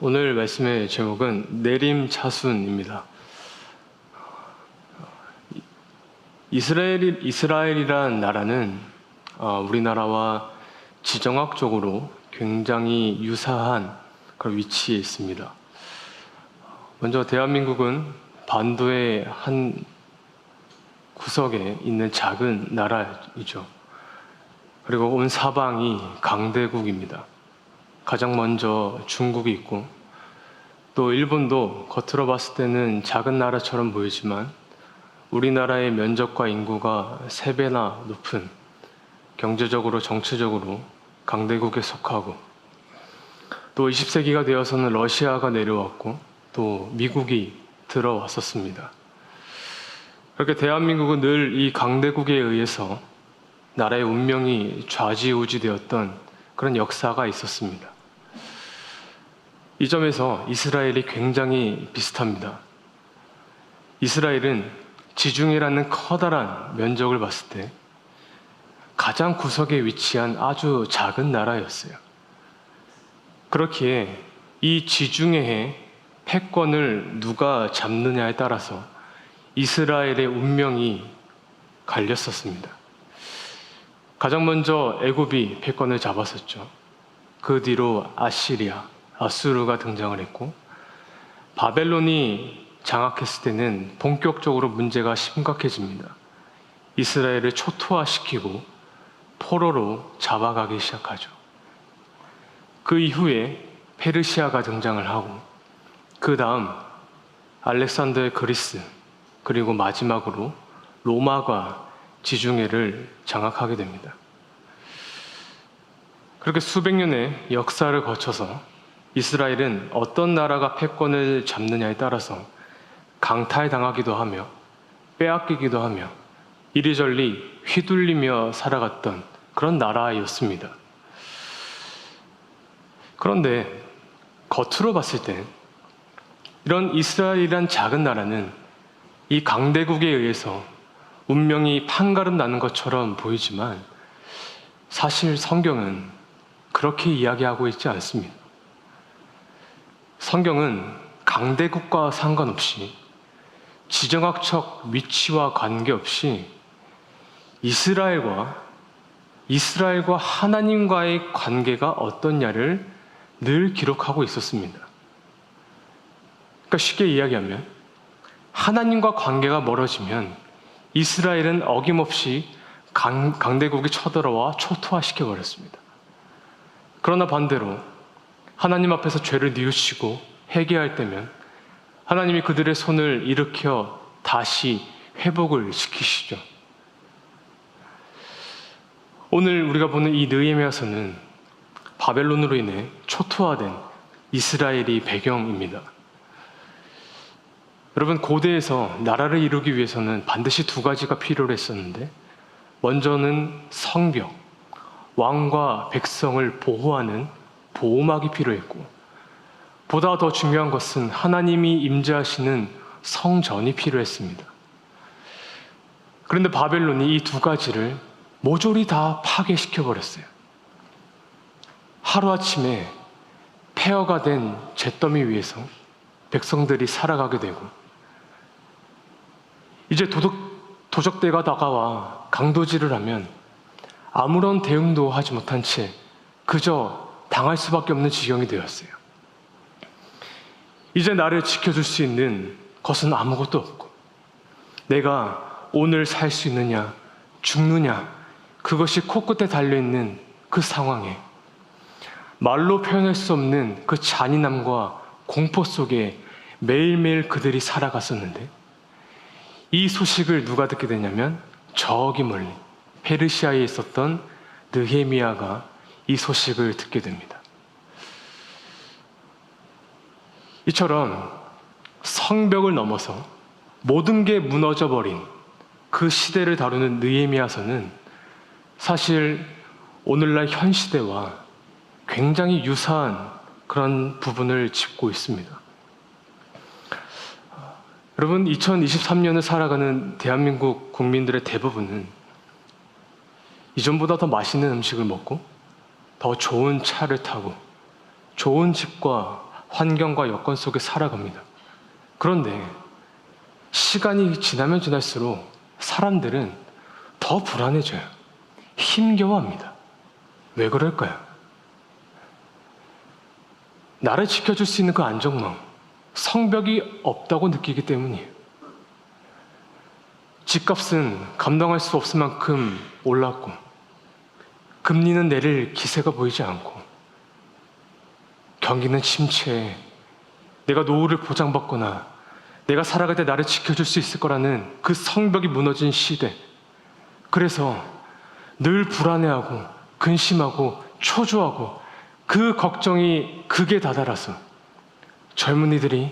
오늘 말씀의 제목은 내림차순입니다. 이스라엘이란 나라는 우리나라와 지정학적으로 굉장히 유사한 그런 위치에 있습니다. 먼저 대한민국은 반도의 한 구석에 있는 작은 나라이죠. 그리고 온 사방이 강대국입니다. 가장 먼저 중국이 있고, 또 일본도 겉으로 봤을 때는 작은 나라처럼 보이지만 우리나라의 면적과 인구가 3배나 높은, 경제적으로 정치적으로 강대국에 속하고, 또 20세기가 되어서는 러시아가 내려왔고 또 미국이 들어왔었습니다. 그렇게 대한민국은 늘 이 강대국에 의해서 나라의 운명이 좌지우지되었던 그런 역사가 있었습니다. 이 점에서 이스라엘이 굉장히 비슷합니다. 이스라엘은 지중해라는 커다란 면적을 봤을 때 가장 구석에 위치한 아주 작은 나라였어요. 그렇기에 이 지중해의 패권을 누가 잡느냐에 따라서 이스라엘의 운명이 갈렸었습니다. 가장 먼저 애굽이 패권을 잡았었죠. 그 뒤로 아수르가 등장을 했고, 바벨론이 장악했을 때는 본격적으로 문제가 심각해집니다. 이스라엘을 초토화시키고 포로로 잡아가기 시작하죠. 그 이후에 페르시아가 등장을 하고, 그 다음 알렉산더의 그리스, 그리고 마지막으로 로마가 지중해를 장악하게 됩니다. 그렇게 수백 년의 역사를 거쳐서 이스라엘은 어떤 나라가 패권을 잡느냐에 따라서 강탈당하기도 하며 빼앗기기도 하며 이리저리 휘둘리며 살아갔던 그런 나라였습니다. 그런데 겉으로 봤을 때 이런 이스라엘이란 작은 나라는 이 강대국에 의해서 운명이 판가름 나는 것처럼 보이지만, 사실 성경은 그렇게 이야기하고 있지 않습니다. 성경은 강대국과 상관없이, 지정학적 위치와 관계없이 이스라엘과 하나님과의 관계가 어떠냐를 늘 기록하고 있었습니다. 그러니까 쉽게 이야기하면 하나님과 관계가 멀어지면 이스라엘은 어김없이 강대국이 쳐들어와 초토화시켜버렸습니다. 그러나 반대로 하나님 앞에서 죄를 뉘우치고 회개할 때면 하나님이 그들의 손을 일으켜 다시 회복을 시키시죠. 오늘 우리가 보는 이 느헤미야서는 바벨론으로 인해 초토화된 이스라엘이 배경입니다. 여러분, 고대에서 나라를 이루기 위해서는 반드시 2가지가 필요로 했었는데, 먼저는 성벽, 왕과 백성을 보호하는 보호막이 필요했고, 보다 더 중요한 것은 하나님이 임재하시는 성전이 필요했습니다. 그런데 바벨론이 이 2가지를 모조리 다 파괴시켜버렸어요. 하루아침에 폐허가 된 잿더미 위에서 백성들이 살아가게 되고, 이제 도적대가 다가와 강도질을 하면 아무런 대응도 하지 못한 채 그저 당할 수밖에 없는 지경이 되었어요. 이제 나를 지켜줄 수 있는 것은 아무것도 없고, 내가 오늘 살 수 있느냐 죽느냐, 그것이 코끝에 달려있는 그 상황에 말로 표현할 수 없는 그 잔인함과 공포 속에 매일매일 그들이 살아갔었는데, 이 소식을 누가 듣게 되냐면 저기 멀리 페르시아에 있었던 느헤미야가 이 소식을 듣게 됩니다. 이처럼 성벽을 넘어서 모든 게 무너져버린 그 시대를 다루는 느헤미야서는 사실 오늘날 현 시대와 굉장히 유사한 그런 부분을 짚고 있습니다. 여러분, 2023년을 살아가는 대한민국 국민들의 대부분은 이전보다 더 맛있는 음식을 먹고, 더 좋은 차를 타고, 좋은 집과 환경과 여건 속에 살아갑니다. 그런데 시간이 지나면 지날수록 사람들은 더 불안해져요. 힘겨워합니다. 왜 그럴까요? 나를 지켜줄 수 있는 그 안정망, 성벽이 없다고 느끼기 때문이에요. 집값은 감당할 수 없을 만큼 올랐고, 금리는 내릴 기세가 보이지 않고, 경기는 침체해 내가 노후를 보장받거나 내가 살아갈 때 나를 지켜줄 수 있을 거라는 그 성벽이 무너진 시대. 그래서 늘 불안해하고 근심하고 초조하고 그 걱정이 극에 다다라서 젊은이들이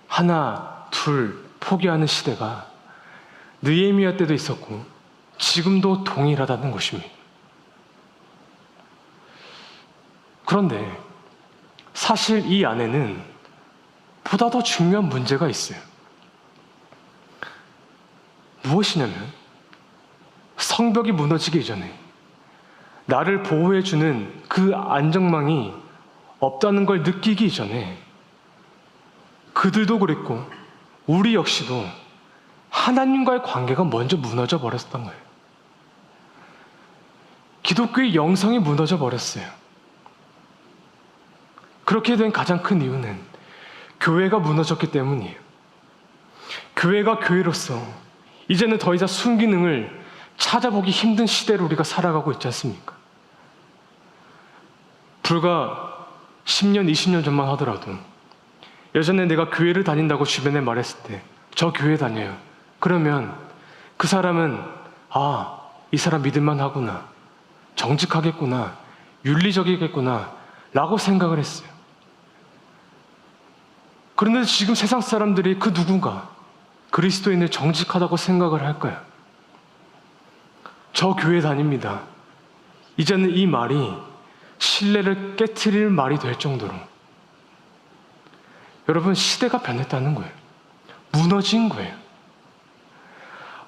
하나 둘 포기하는 시대가 느헤미야 때도 있었고 지금도 동일하다는 것입니다. 그런데 사실 이 안에는 보다 더 중요한 문제가 있어요. 무엇이냐면 성벽이 무너지기 이전에 나를 보호해주는 그 안정망이 없다는 걸 느끼기 이전에 그들도 그랬고 우리 역시도 하나님과의 관계가 먼저 무너져 버렸던 거예요. 기독교의 영성이 무너져 버렸어요. 그렇게 된 가장 큰 이유는 교회가 무너졌기 때문이에요. 교회가 교회로서 이제는 더 이상 순기능을 찾아보기 힘든 시대로 우리가 살아가고 있지 않습니까? 불과 10년, 20년 전만 하더라도 예전에 내가 교회를 다닌다고 주변에 말했을 때 저 교회 다녀요. 그러면 그 사람은 이 사람 믿을만 하구나, 정직하겠구나, 윤리적이겠구나 라고 생각을 했어요. 그런데 지금 세상 사람들이 그 누군가 그리스도인을 정직하다고 생각을 할까요? 저 교회 다닙니다. 이제는 이 말이 신뢰를 깨트릴 말이 될 정도로 여러분, 시대가 변했다는 거예요. 무너진 거예요.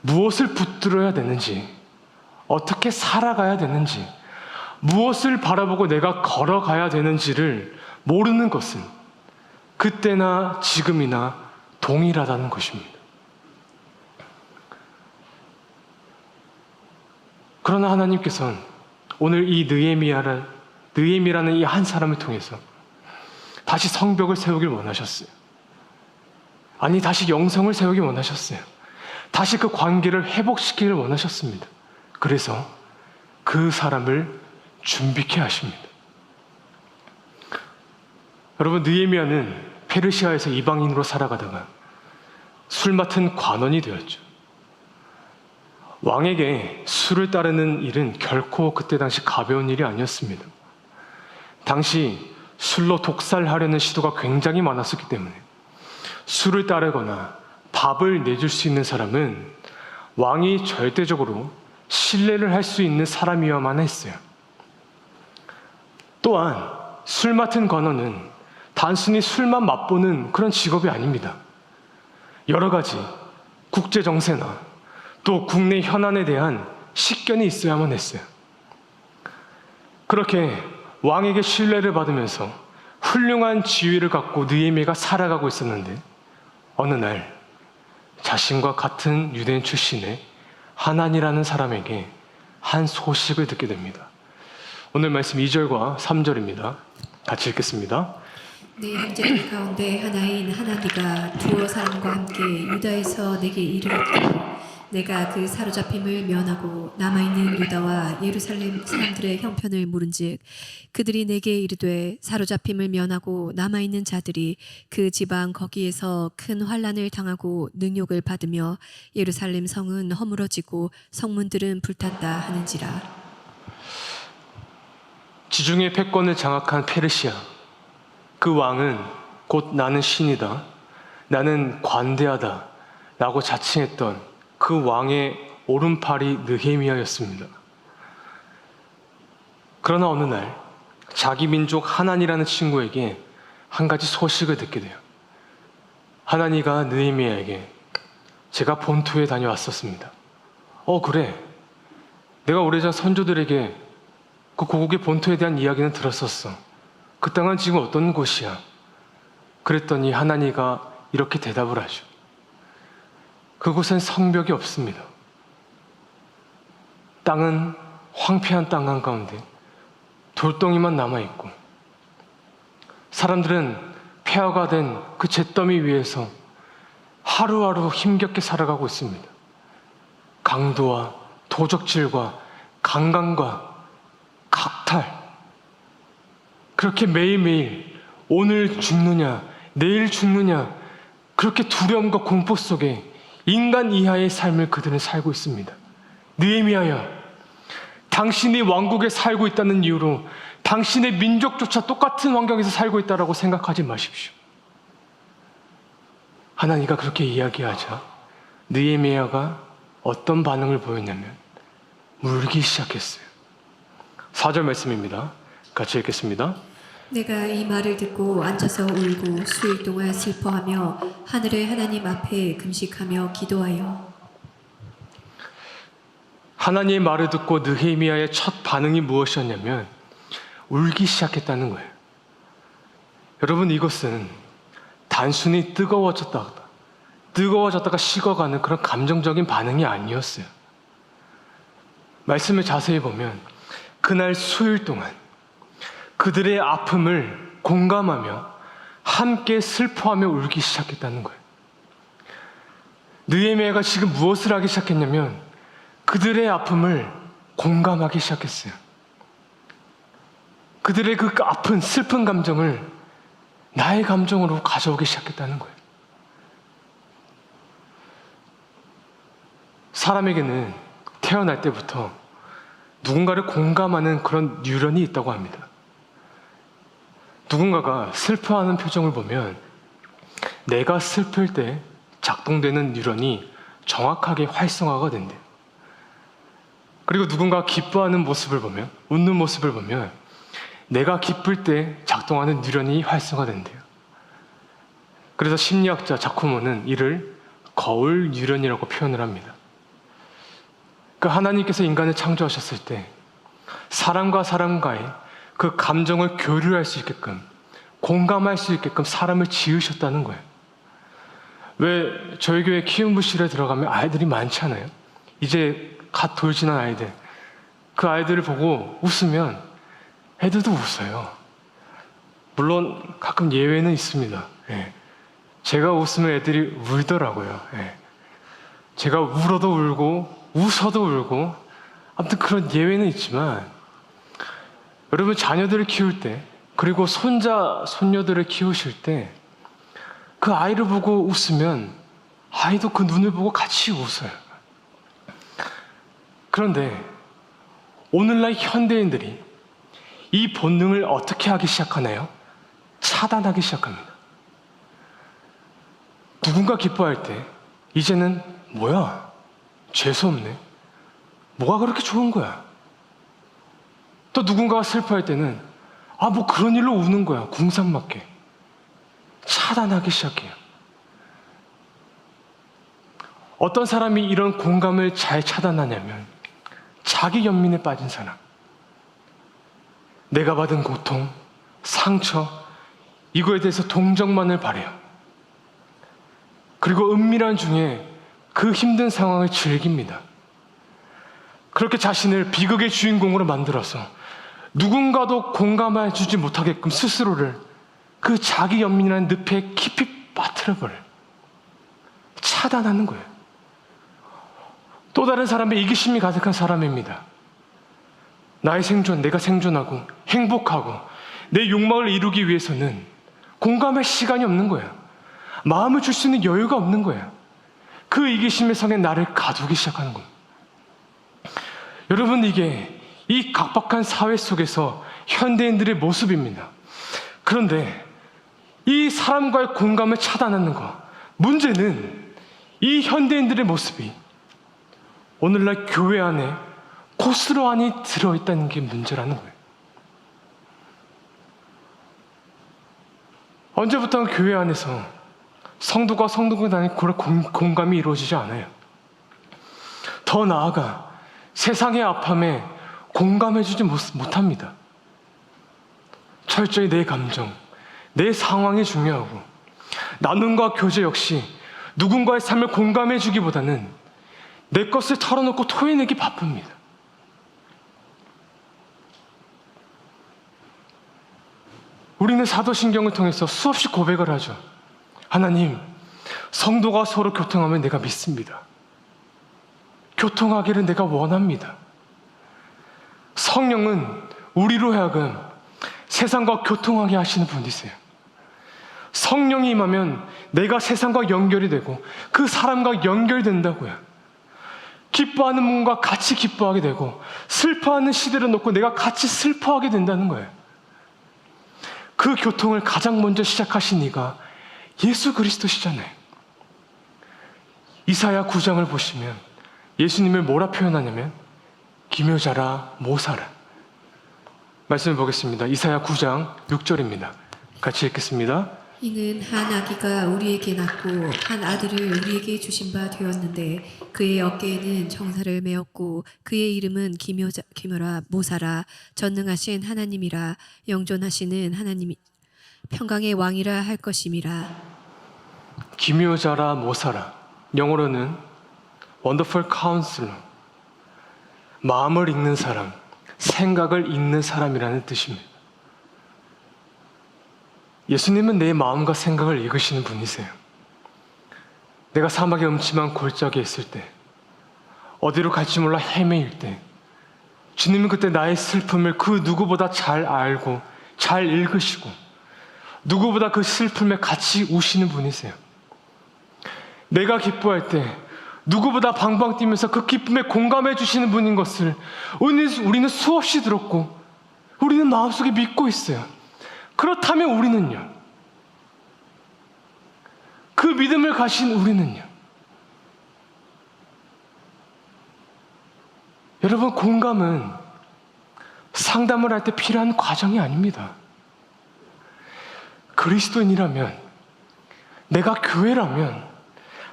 무엇을 붙들어야 되는지, 어떻게 살아가야 되는지, 무엇을 바라보고 내가 걸어가야 되는지를 모르는 것은 그때나 지금이나 동일하다는 것입니다. 그러나 하나님께서는 오늘 이 느헤미라는 이 한 사람을 통해서 다시 성벽을 세우길 원하셨어요. 아니, 다시 영성을 세우길 원하셨어요. 다시 그 관계를 회복시키길 원하셨습니다. 그래서 그 사람을 준비케 하십니다. 여러분, 느헤미야는 페르시아에서 이방인으로 살아가다가 술 맡은 관원이 되었죠. 왕에게 술을 따르는 일은 결코 그때 당시 가벼운 일이 아니었습니다. 당시 술로 독살하려는 시도가 굉장히 많았었기 때문에 술을 따르거나 밥을 내줄 수 있는 사람은 왕이 절대적으로 신뢰를 할 수 있는 사람이어야만 했어요. 또한 술 맡은 관원은 단순히 술만 맛보는 그런 직업이 아닙니다. 여러 가지 국제 정세나 또 국내 현안에 대한 식견이 있어야만 했어요. 그렇게 왕에게 신뢰를 받으면서 훌륭한 지위를 갖고 느헤미야가 살아가고 있었는데 어느 날 자신과 같은 유대인 출신의 하난이라는 사람에게 한 소식을 듣게 됩니다. 오늘 말씀 2절과 3절입니다. 같이 읽겠습니다. 내 형제들 가운데 하나인 하나니가 두어 사람과 함께 유다에서 내게 이르렀고 내가 그 사로잡힘을 면하고 남아있는 유다와 예루살렘 사람들의 형편을 물은즉 그들이 내게 이르되 사로잡힘을 면하고 남아있는 자들이 그 지방 거기에서 큰 환난을 당하고 능욕을 받으며 예루살렘 성은 허물어지고 성문들은 불탔다 하는지라. 지중해 패권을 장악한 페르시아, 그 왕은 곧 나는 신이다, 나는 관대하다 라고 자칭했던 그 왕의 오른팔이 느헤미야였습니다. 그러나 어느 날 자기 민족 하난이라는 친구에게 한 가지 소식을 듣게 돼요. 하난이가 느헤미야에게 제가 본토에 다녀왔었습니다. 그래. 내가 오래전 선조들에게 그 고국의 본토에 대한 이야기는 들었었어. 그 땅은 지금 어떤 곳이야? 그랬더니 하나니가 이렇게 대답을 하죠. 그곳엔 성벽이 없습니다. 땅은 황폐한 땅 한가운데 돌덩이만 남아있고 사람들은 폐허가 된 그 잿더미 위에서 하루하루 힘겹게 살아가고 있습니다. 강도와 도적질과 강간과 각탈, 그렇게 매일매일 오늘 죽느냐 내일 죽느냐 그렇게 두려움과 공포 속에 인간 이하의 삶을 그들은 살고 있습니다. 느헤미야야, 당신이 왕국에 살고 있다는 이유로 당신의 민족조차 똑같은 환경에서 살고 있다고 생각하지 마십시오. 하나니가 그렇게 이야기하자 느헤미야가 어떤 반응을 보였냐면 울기 시작했어요. 4절 말씀입니다. 같이 읽겠습니다. 내가 이 말을 듣고 앉아서 울고 수일 동안 슬퍼하며 하늘의 하나님 앞에 금식하며 기도하여. 하나님의 말을 듣고 느헤미야의 첫 반응이 무엇이었냐면 울기 시작했다는 거예요. 여러분, 이것은 단순히 뜨거워졌다가 식어가는 그런 감정적인 반응이 아니었어요. 말씀을 자세히 보면 그날 수일 동안 그들의 아픔을 공감하며 함께 슬퍼하며 울기 시작했다는 거예요. 느헤미야가 지금 무엇을 하기 시작했냐면 그들의 아픔을 공감하기 시작했어요. 그들의 그 아픈 슬픈 감정을 나의 감정으로 가져오기 시작했다는 거예요. 사람에게는 태어날 때부터 누군가를 공감하는 그런 뉴런이 있다고 합니다. 누군가가 슬퍼하는 표정을 보면 내가 슬플 때 작동되는 뉴런이 정확하게 활성화가 된대요. 그리고 누군가 기뻐하는 모습을 보면, 웃는 모습을 보면 내가 기쁠 때 작동하는 뉴런이 활성화된대요. 그래서 심리학자 자코모는 이를 거울 뉴런이라고 표현을 합니다. 그러니까 하나님께서 인간을 창조하셨을 때 사람과 사람과의 그 감정을 교류할 수 있게끔, 공감할 수 있게끔 사람을 지으셨다는 거예요. 왜 저희 교회 키움부실에 들어가면 아이들이 많잖아요. 이제 갓 돌진한 아이들, 그 아이들을 보고 웃으면 애들도 웃어요. 물론 가끔 예외는 있습니다. 예. 제가 웃으면 애들이 울더라고요. 예. 제가 울어도 울고 웃어도 울고, 아무튼 그런 예외는 있지만 여러분, 자녀들을 키울 때, 그리고 손자, 손녀들을 키우실 때 그 아이를 보고 웃으면 아이도 그 눈을 보고 같이 웃어요. 그런데 오늘날 현대인들이 이 본능을 어떻게 하기 시작하나요? 차단하기 시작합니다. 누군가 기뻐할 때 이제는 뭐야? 재수없네. 뭐가 그렇게 좋은 거야? 또 누군가가 슬퍼할 때는 뭐 그런 일로 우는 거야. 궁상맞게. 차단하기 시작해요. 어떤 사람이 이런 공감을 잘 차단하냐면 자기 연민에 빠진 사람. 내가 받은 고통, 상처, 이거에 대해서 동정만을 바래요. 그리고 은밀한 중에 그 힘든 상황을 즐깁니다. 그렇게 자신을 비극의 주인공으로 만들어서 누군가도 공감해 주지 못하게끔 스스로를 그 자기 연민이라는 늪에 깊이 빠뜨려버려요. 차단하는 거예요. 또 다른 사람의 이기심이 가득한 사람입니다. 나의 생존, 내가 생존하고 행복하고 내 욕망을 이루기 위해서는 공감할 시간이 없는 거예요. 마음을 줄 수 있는 여유가 없는 거예요. 그 이기심의 성에 나를 가두기 시작하는 거예요. 여러분, 이게 이 각박한 사회 속에서 현대인들의 모습입니다. 그런데 이 사람과의 공감을 차단하는 것, 문제는 이 현대인들의 모습이 오늘날 교회 안에 고스란히 들어있다는 게 문제라는 거예요. 언제부터 교회 안에서 성도가 성도가 간의 그런 공감이 이루어지지 않아요. 더 나아가 세상의 아픔에 공감해주지 못합니다. 철저히 내 감정, 내 상황이 중요하고 나눔과 교제 역시 누군가의 삶을 공감해 주기보다는 내 것을 털어놓고 토해내기 바쁩니다. 우리는 사도신경을 통해서 수없이 고백을 하죠. 하나님, 성도가 서로 교통하면 내가 믿습니다. 교통하기를 내가 원합니다. 성령은 우리로 하여금 세상과 교통하게 하시는 분이세요. 성령이 임하면 내가 세상과 연결이 되고 그 사람과 연결된다고요. 기뻐하는 분과 같이 기뻐하게 되고 슬퍼하는 시대를 놓고 내가 같이 슬퍼하게 된다는 거예요. 그 교통을 가장 먼저 시작하신 이가 예수 그리스도시잖아요. 이사야 9장을 보시면 예수님을 뭐라 표현하냐면 기묘자라 모사라. 말씀을 보겠습니다. 이사야 9장 6절입니다. 같이 읽겠습니다. 이는 한 아기가 우리에게 낳고 한 아들을 우리에게 주신 바 되었는데 그의 어깨에는 정사를 메었고 그의 이름은 기묘라 모사라 전능하신 하나님이라 영존하시는 하나님이 평강의 왕이라 할 것임이라. 기묘자라 모사라. 영어로는 Wonderful Counselor, 마음을 읽는 사람, 생각을 읽는 사람이라는 뜻입니다. 예수님은 내 마음과 생각을 읽으시는 분이세요. 내가 사막의 음침한 골짜기에 있을 때, 어디로 갈지 몰라 헤매일 때, 주님은 그때 나의 슬픔을 그 누구보다 잘 알고 잘 읽으시고 누구보다 그 슬픔에 같이 우시는 분이세요. 내가 기뻐할 때 누구보다 방방 뛰면서 그 기쁨에 공감해 주시는 분인 것을 우리는 수없이 들었고 우리는 마음속에 믿고 있어요. 그렇다면 우리는요? 그 믿음을 가진 우리는요? 여러분, 공감은 상담을 할 때 필요한 과정이 아닙니다. 그리스도인이라면, 내가 교회라면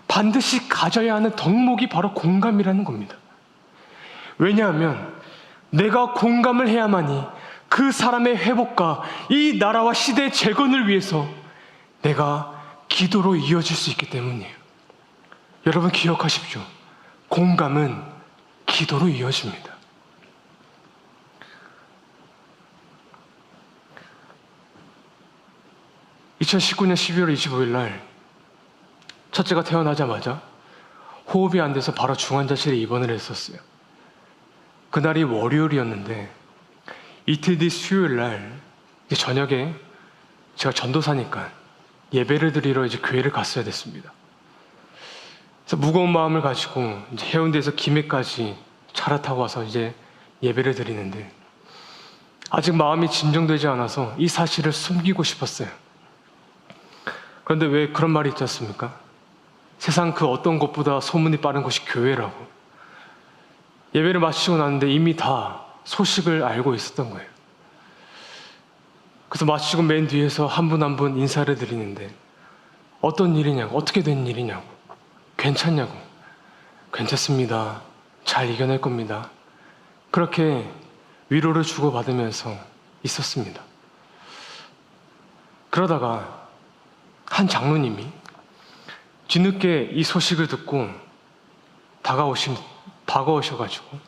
반드시 가져야 하는 덕목이 바로 공감이라는 겁니다. 왜냐하면 내가 공감을 해야만이 그 사람의 회복과 이 나라와 시대의 재건을 위해서 내가 기도로 이어질 수 있기 때문이에요. 여러분 기억하십시오. 공감은 기도로 이어집니다. (2019년 12월 25일) 날 첫째가 태어나자마자 호흡이 안 돼서 바로 중환자실에 입원을 했었어요. 그날이 월요일이었는데 이틀 뒤 수요일 날 저녁에 제가 전도사니까 예배를 드리러 이제 교회를 갔어야 됐습니다. 그래서 무거운 마음을 가지고 이제 해운대에서 김해까지 차를 타고 와서 이제 예배를 드리는데 아직 마음이 진정되지 않아서 이 사실을 숨기고 싶었어요. 그런데 왜 그런 말이 있지 않습니까? 세상 그 어떤 것보다 소문이 빠른 곳이 교회라고. 예배를 마치고 났는데 이미 다 소식을 알고 있었던 거예요. 그래서 마치고 맨 뒤에서 한 분 한 분 인사를 드리는데 어떤 일이냐고, 어떻게 된 일이냐고, 괜찮냐고, 괜찮습니다, 잘 이겨낼 겁니다, 그렇게 위로를 주고받으면서 있었습니다. 그러다가 한 장로님이 뒤늦게 이 소식을 듣고 다가오셔가지고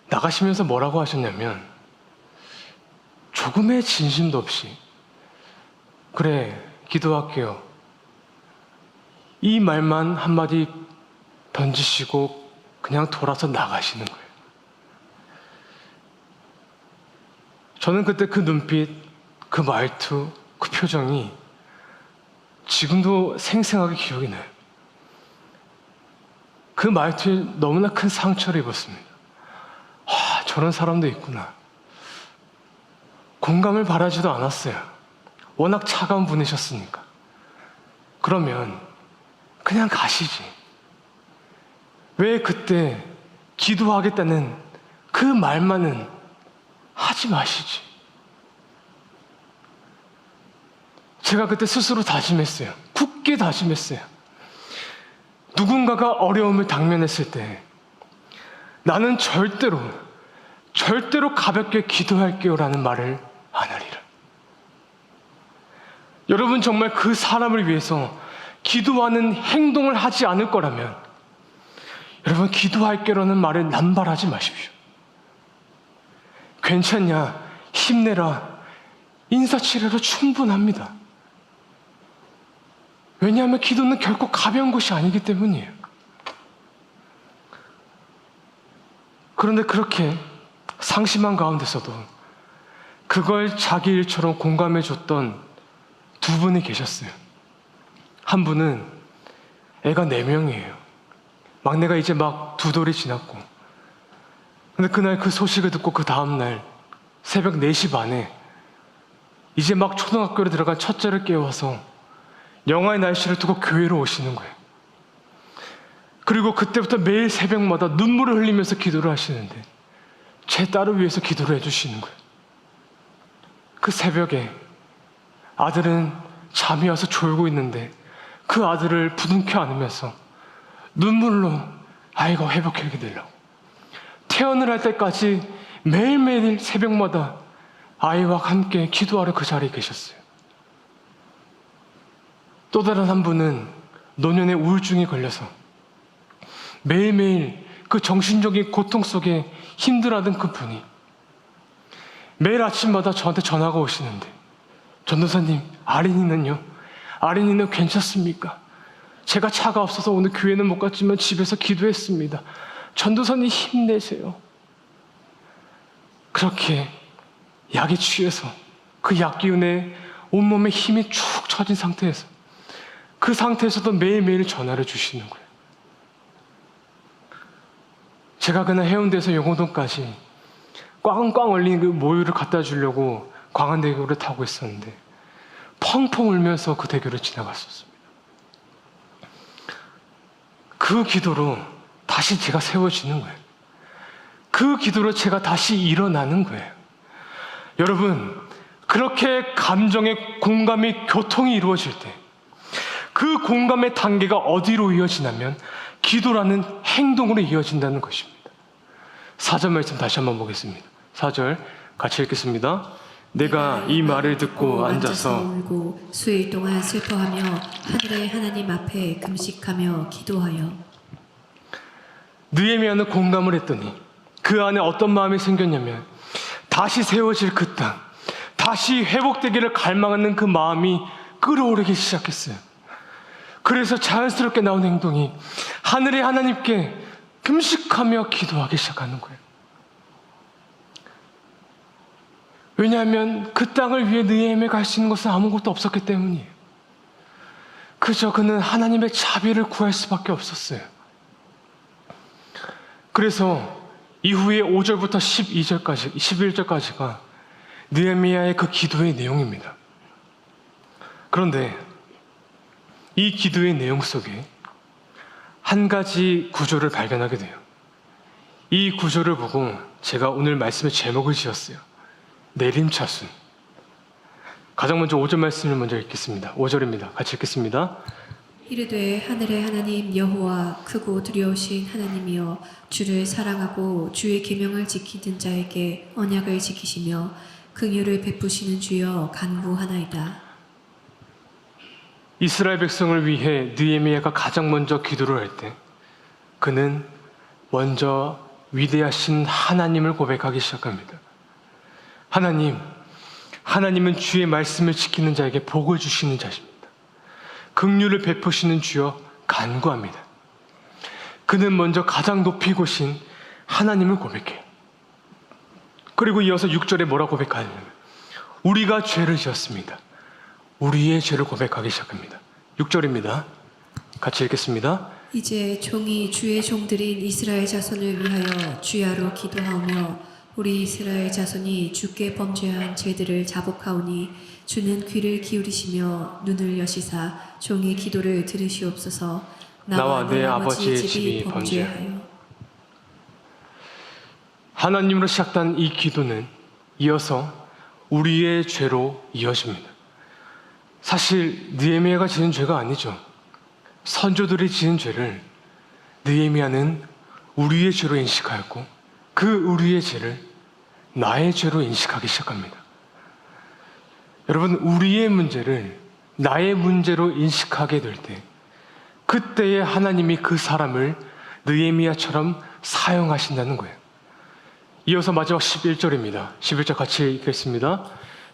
나가시면서 뭐라고 하셨냐면 조금의 진심도 없이 그래 기도할게요, 이 말만 한마디 던지시고 그냥 돌아서 나가시는 거예요. 저는 그때 그 눈빛, 그 말투, 그 표정이 지금도 생생하게 기억이 나요. 그 말투에 너무나 큰 상처를 입었습니다. 저런 사람도 있구나. 공감을 바라지도 않았어요. 워낙 차가운 분이셨으니까. 그러면 그냥 가시지. 왜 그때 기도하겠다는 그 말만은 하지 마시지. 제가 그때 스스로 다짐했어요. 굳게 다짐했어요. 누군가가 어려움을 당면했을 때 나는 절대로 가볍게 기도할게요 라는 말을 안 하리라. 여러분 정말 그 사람을 위해서 기도하는 행동을 하지 않을 거라면 여러분 기도할게라는 말을 남발하지 마십시오. 괜찮냐? 힘내라. 인사치레로 충분합니다. 왜냐하면 기도는 결코 가벼운 것이 아니기 때문이에요. 그런데 그렇게 상심한 가운데서도 그걸 자기 일처럼 공감해 줬던 두 분이 계셨어요. 한 분은 애가 4명이에요. 막내가 이제 막 2돌이 지났고, 근데 그날 그 소식을 듣고 그 다음날 새벽 4시 반에 이제 막 초등학교로 들어간 첫째를 깨워서 영하의 날씨를 두고 교회로 오시는 거예요. 그리고 그때부터 매일 새벽마다 눈물을 흘리면서 기도를 하시는데 제 딸을 위해서 기도를 해주시는 거예요. 그 새벽에 아들은 잠이 와서 졸고 있는데 그 아들을 부둥켜 안으면서 눈물로 아이가 회복하게 되려고 퇴원을 할 때까지 매일매일 새벽마다 아이와 함께 기도하러 그 자리에 계셨어요. 또 다른 한 분은 노년의 우울증에 걸려서 매일매일 그 정신적인 고통 속에 힘들어하던 그 분이 매일 아침마다 저한테 전화가 오시는데 전도사님, 아린이는요? 아린이는 괜찮습니까? 제가 차가 없어서 오늘 교회는 못 갔지만 집에서 기도했습니다. 전도사님 힘내세요. 그렇게 약에 취해서 그 약 기운에 온몸에 힘이 축 처진 상태에서 그 상태에서도 매일매일 전화를 주시는 거예요. 제가 그날 해운대에서 영호동까지 꽝꽝 얼린 그 모유를 갖다 주려고 광안대교를 타고 있었는데 펑펑 울면서 그 대교를 지나갔었습니다. 그 기도로 다시 제가 세워지는 거예요. 그 기도로 제가 다시 일어나는 거예요. 여러분, 그렇게 감정의 공감이 교통이 이루어질 때 그 공감의 단계가 어디로 이어지냐면 기도라는 행동으로 이어진다는 것입니다. 4절 말씀 다시 한번 보겠습니다. 4절 같이 읽겠습니다. 내가 이 말을 듣고 앉아서 울고 수일 동안 슬퍼하며 하늘의 하나님 앞에 금식하며 기도하여. 느헤미야는 공감을 했더니 그 안에 어떤 마음이 생겼냐면 다시 세워질 그 땅, 다시 회복되기를 갈망하는 그 마음이 끓어오르기 시작했어요. 그래서 자연스럽게 나온 행동이 하늘의 하나님께 금식하며 기도하기 시작하는 거예요. 왜냐하면 그 땅을 위해 느헤미야가 할 수 있는 것은 아무것도 없었기 때문이에요. 그저 그는 하나님의 자비를 구할 수밖에 없었어요. 그래서 이후에 5절부터 12절까지, 11절까지가 느헤미야의 그 기도의 내용입니다. 그런데 이 기도의 내용 속에 한 가지 구조를 발견하게 돼요. 이 구조를 보고 제가 오늘 말씀의 제목을 지었어요. 내림차순. 가장 먼저 5절 말씀을 먼저 읽겠습니다. 5절입니다. 같이 읽겠습니다. 이르되 하늘의 하나님 여호와 크고 두려우신 하나님이여 주를 사랑하고 주의 계명을 지키는 자에게 언약을 지키시며 긍휼을 베푸시는 주여 간구하나이다. 이스라엘 백성을 위해 느헤미야가 가장 먼저 기도를 할 때 그는 먼저 위대하신 하나님을 고백하기 시작합니다. 하나님은 주의 말씀을 지키는 자에게 복을 주시는 자십니다. 긍휼을 베푸시는 주여 간구합니다. 그는 먼저 가장 높이 고신 하나님을 고백해요. 그리고 이어서 6절에 뭐라 고백하냐면 우리가 죄를 지었습니다. 우리의 죄를 고백하기 시작합니다. 6절입니다. 같이 읽겠습니다. 이제 종이 주의 종들인 이스라엘 자손을 위하여 주야로 기도하오며 우리 이스라엘 자손이 주께 범죄한 죄들을 자복하오니 주는 귀를 기울이시며 눈을 여시사 종의 기도를 들으시옵소서. 나와 내 아버지의 집이 범죄하여. 하나님으로 시작된 이 기도는 이어서 우리의 죄로 이어집니다. 사실 느헤미야가 지은 죄가 아니죠. 선조들이 지은 죄를 느헤미야는 우리의 죄로 인식하였고 그 우리의 죄를 나의 죄로 인식하기 시작합니다. 여러분, 우리의 문제를 나의 문제로 인식하게 될 때, 그때에 하나님이 그 사람을 느헤미야처럼 사용하신다는 거예요. 이어서 마지막 11절입니다. 11절 같이 읽겠습니다.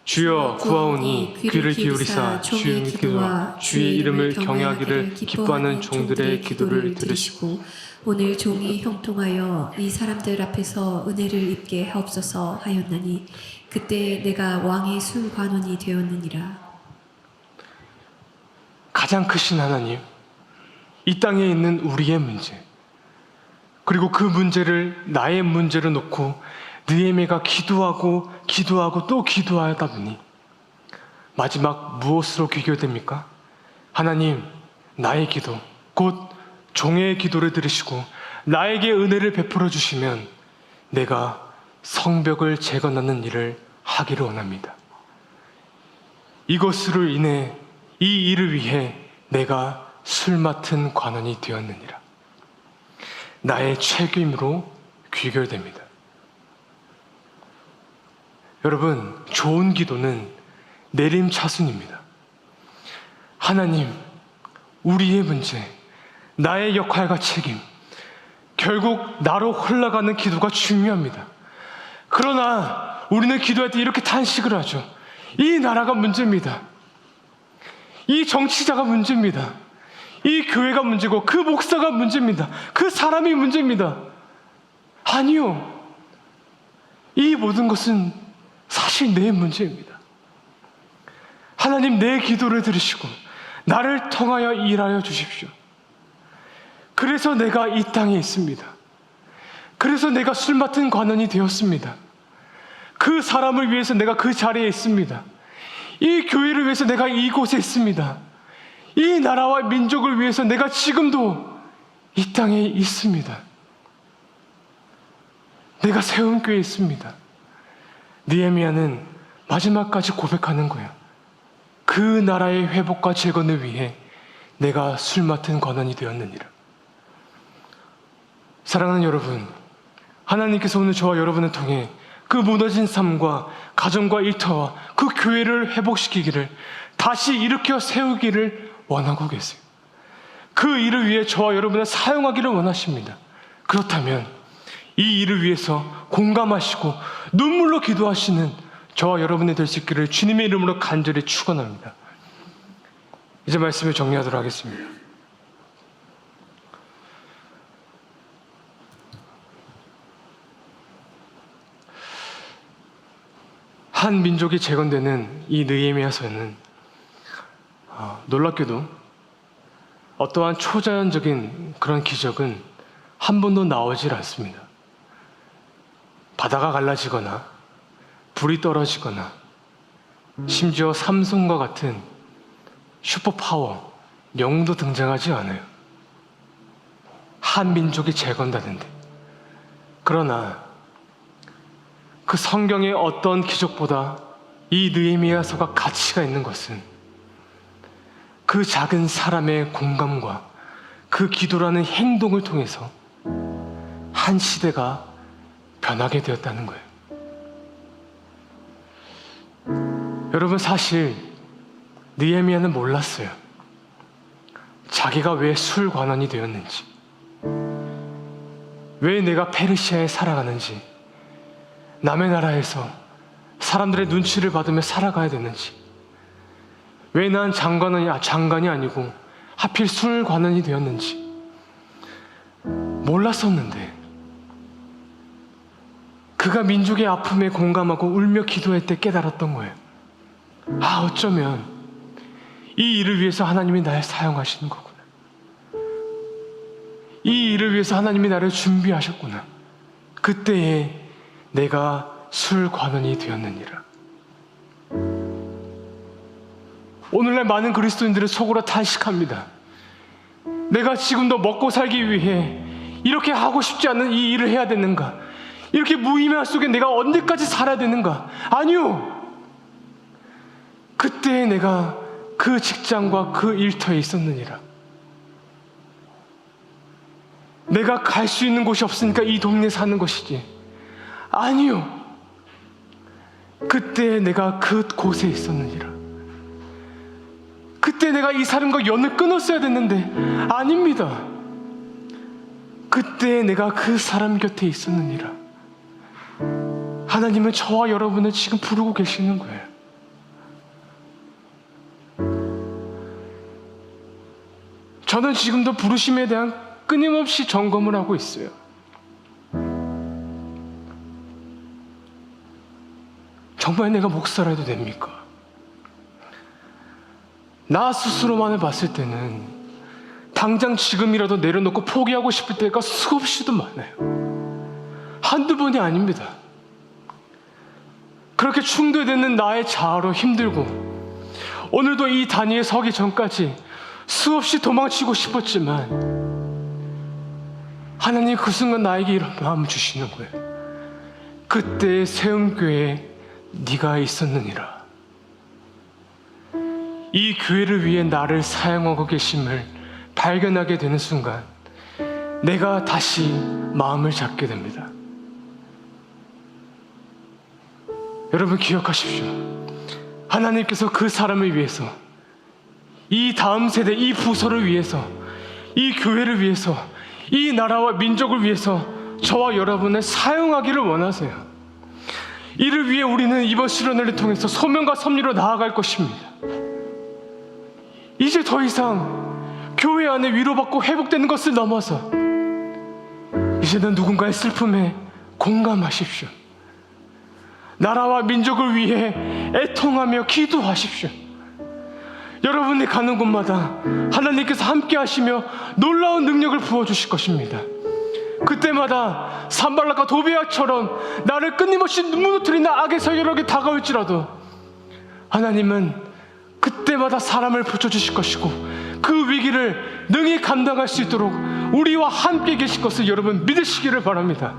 주여 구하오니 귀를 기울이사 주의 기도와 주의 이름을 경외하기를 기뻐하는 종들의 기도를 들으시고 오늘 종이 형통하여 이 사람들 앞에서 은혜를 입게 하옵소서 하였나니 그때 내가 왕의 술관원이 되었느니라. 가장 크신 하나님, 이 땅에 있는 우리의 문제, 그리고 그 문제를 나의 문제로 놓고 느헤미야가 기도하고 또 기도하다 보니 마지막 무엇으로 귀결됩니까? 하나님, 나의 기도, 곧 종의 기도를 들으시고 나에게 은혜를 베풀어 주시면 내가 성벽을 재건하는 일을 하기를 원합니다. 이것으로 인해 이 일을 위해 내가 술 맡은 관원이 되었느니라. 나의 책임으로 귀결됩니다. 여러분, 좋은 기도는 내림차순입니다. 하나님, 우리의 문제, 나의 역할과 책임, 결국 나로 흘러가는 기도가 중요합니다. 그러나 우리는 기도할 때 이렇게 탄식을 하죠. 이 나라가 문제입니다. 이 정치자가 문제입니다. 이 교회가 문제고 그 목사가 문제입니다. 그 사람이 문제입니다. 아니요. 이 모든 것은 사실 내 문제입니다. 하나님, 내 기도를 들으시고 나를 통하여 일하여 주십시오. 그래서 내가 이 땅에 있습니다. 그래서 내가 술 맡은 관원이 되었습니다. 그 사람을 위해서 내가 그 자리에 있습니다. 이 교회를 위해서 내가 이곳에 있습니다. 이 나라와 민족을 위해서 내가 지금도 이 땅에 있습니다. 내가 세운 교회에 있습니다. 느헤미야는 마지막까지 고백하는 거예요. 그 나라의 회복과 재건을 위해 내가 술 맡은 관원이 되었느니라. 사랑하는 여러분, 하나님께서 오늘 저와 여러분을 통해 그 무너진 삶과 가정과 일터와 그 교회를 회복시키기를, 다시 일으켜 세우기를 원하고 계세요. 그 일을 위해 저와 여러분을 사용하기를 원하십니다. 그렇다면 이 일을 위해서 공감하시고 눈물로 기도하시는 저와 여러분이 될 수 있기를 주님의 이름으로 간절히 축원합니다. 이제 말씀을 정리하도록 하겠습니다. 한 민족이 재건되는 이 느헤미야서는 놀랍게도 어떠한 초자연적인 그런 기적은 한 번도 나오질 않습니다. 바다가 갈라지거나 불이 떨어지거나 심지어 삼손과 같은 슈퍼파워, 영웅도 등장하지 않아요. 한 민족이 재건되는데. 그러나 그 성경의 어떤 기적보다 이 느헤미야서가 가치가 있는 것은 그 작은 사람의 공감과 그 기도라는 행동을 통해서 한 시대가 변하게 되었다는 거예요. 여러분, 사실 느헤미야는 몰랐어요. 자기가 왜 술관원이 되었는지, 왜 내가 페르시아에 살아가는지, 남의 나라에서 사람들의 눈치를 받으며 살아가야 되는지, 왜 난 장관이 아니고 하필 술관원이 되었는지 몰랐었는데, 그가 민족의 아픔에 공감하고 울며 기도할 때 깨달았던 거예요. 어쩌면 이 일을 위해서 하나님이 날 사용하시는 거구나. 이 일을 위해서 하나님이 나를 준비하셨구나. 그때에 내가 술관원이 되었느니라. 오늘날 많은 그리스도인들은 속으로 탄식합니다. 내가 지금도 먹고 살기 위해 이렇게 하고 싶지 않은 이 일을 해야 되는가? 이렇게 무의미함 속에 내가 언제까지 살아야 되는가? 아니요. 그때 내가 그 직장과 그 일터에 있었느니라. 내가 갈 수 있는 곳이 없으니까 이 동네에 사는 것이지. 아니요. 그때 내가 그 곳에 있었느니라. 그때 내가 이 사람과 연을 끊었어야 됐는데 아닙니다. 그때 내가 그 사람 곁에 있었느니라. 하나님은 저와 여러분을 지금 부르고 계시는 거예요. 저는 지금도 부르심에 대한 끊임없이 점검을 하고 있어요. 정말 내가 목사라도 됩니까? 나 스스로만을 봤을 때는 당장 지금이라도 내려놓고 포기하고 싶을 때가 수없이도 많아요. 한두 번이 아닙니다. 그렇게 충돌되는 나의 자아로 힘들고 오늘도 이 단위에 서기 전까지 수없이 도망치고 싶었지만 하나님 그 순간 나에게 이런 마음을 주시는 거예요. 그때 세움교회에 네가 있었느니라. 이 교회를 위해 나를 사용하고 계심을 발견하게 되는 순간 내가 다시 마음을 잡게 됩니다. 여러분 기억하십시오. 하나님께서 그 사람을 위해서, 이 다음 세대, 이 부서를 위해서, 이 교회를 위해서, 이 나라와 민족을 위해서 저와 여러분을 사용하기를 원하세요. 이를 위해 우리는 이번 실현을 통해서 소명과 섭리로 나아갈 것입니다. 이제 더 이상 교회 안에 위로받고 회복되는 것을 넘어서 이제는 누군가의 슬픔에 공감하십시오. 나라와 민족을 위해 애통하며 기도하십시오. 여러분이 가는 곳마다 하나님께서 함께 하시며 놀라운 능력을 부어주실 것입니다. 그때마다 산발락과 도비아처럼 나를 끊임없이 무너뜨리는 악의 세력이 다가올지라도 하나님은 그때마다 사람을 붙여주실 것이고 그 위기를 능히 감당할 수 있도록 우리와 함께 계실 것을 여러분 믿으시기를 바랍니다.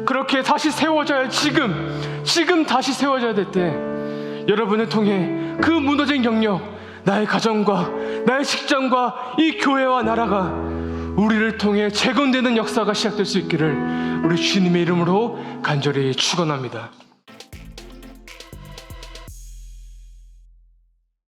그렇게 다시 세워져야 할 지금 다시 세워져야 될 때 여러분을 통해 그 무너진 영역, 나의 가정과 나의 직장과 이 교회와 나라가 우리를 통해 재건되는 역사가 시작될 수 있기를 우리 주님의 이름으로 간절히 축원합니다.